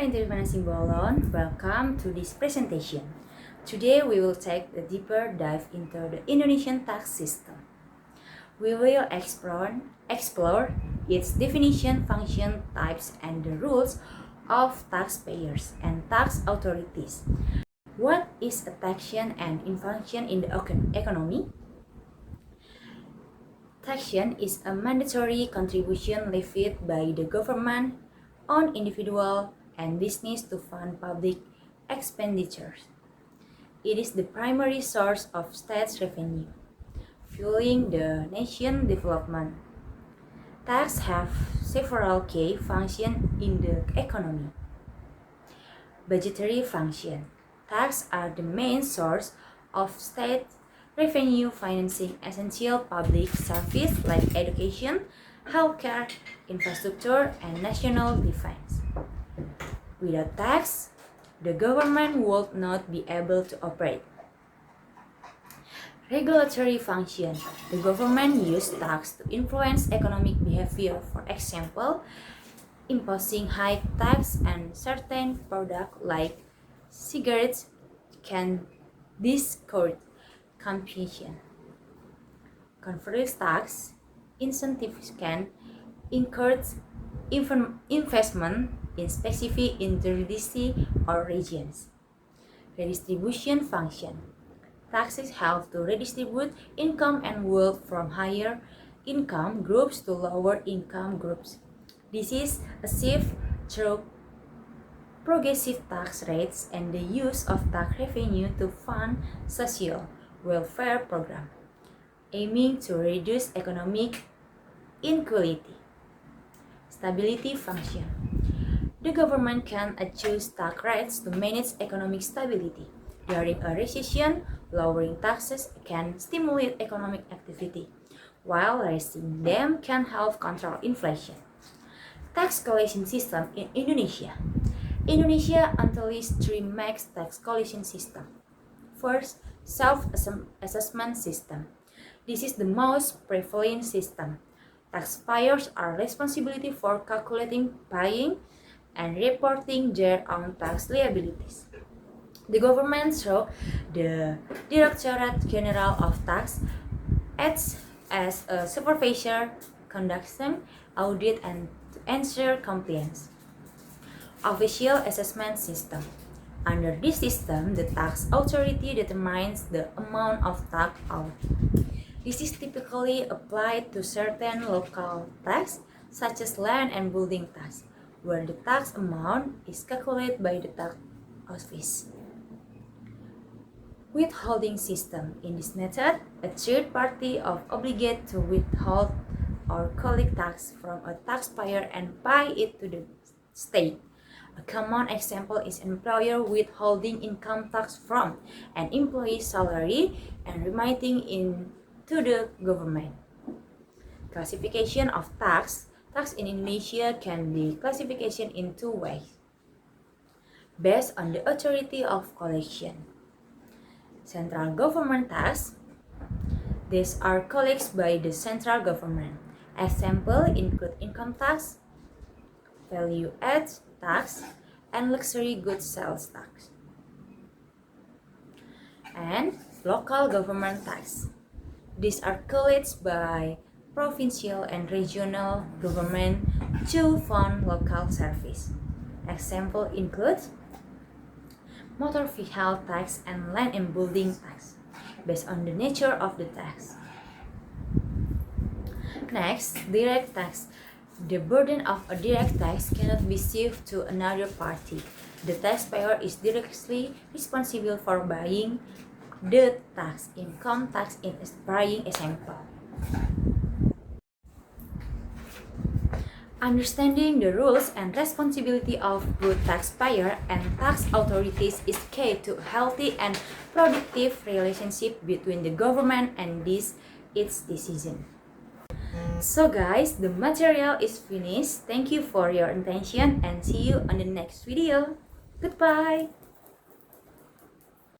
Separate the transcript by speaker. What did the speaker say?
Speaker 1: International Bolon. Welcome to this presentation. Today we will take a deeper dive into the Indonesian tax system. We will explore its definition, function, types, and the rules of taxpayers and tax authorities. What is a taxation and function in the economy? Taxation is a mandatory contribution levied by the government on individual and business to fund public expenditures. It is the primary source of state revenue, fueling the nation's development. Taxes have several key functions in the economy. Budgetary function. Taxes are the main source of state revenue financing essential public services like education, healthcare, infrastructure, and national defense. Without tax, the government would not be able to operate. Regulatory function. The government uses tax to influence economic behavior. For example, imposing high tax on certain products like cigarettes can discourage competition. Conferring tax incentives can encourage investment in specific industries or regions. Redistribution function. Taxes help to redistribute income and wealth from higher income groups to lower income groups. This is achieved through progressive tax rates and the use of tax revenue to fund social welfare programs, aiming to reduce economic inequality. Stability function. The government can adjust tax rates to manage economic stability. During a recession, lowering taxes can stimulate economic activity, while raising them can help control inflation. Tax collection system in Indonesia. Indonesia employs three main tax collection systems. First, self-assessment system. This is the most prevalent system. Taxpayers are responsible for calculating, paying, and reporting their own tax liabilities. The government, through the Directorate General of Tax, acts as a supervisor, conducting audit and to ensure compliance. Official assessment system. Under this system, the tax authority determines the amount of tax owed. This is typically applied to certain local tax, such as land and building tax, where the tax amount is calculated by the tax office. Withholding system. In this method, a third party is obligated to withhold or collect tax from a taxpayer and pay it to the state. A common example is an employer withholding income tax from an employee's salary and remitting it to the government. Classification of tax. Tax in Indonesia can be classified in two ways, based on the authority of collection. Central government tax. These are collected by the central government. Examples include income tax, value-added tax, and luxury goods sales tax. And local government tax. These are collected by provincial and regional government to fund local service. Examples include motor vehicle tax and land and building tax, based on the nature of the tax. Next, direct tax. The burden of a direct tax cannot be shifted to another party. The taxpayer is directly responsible for paying the tax. Income tax in a example. Understanding the rules and responsibility of both taxpayer and tax authorities is key to a healthy and productive relationship between the government and its citizens. So guys, the material is finished. Thank you for your attention and see you on the next video. Goodbye!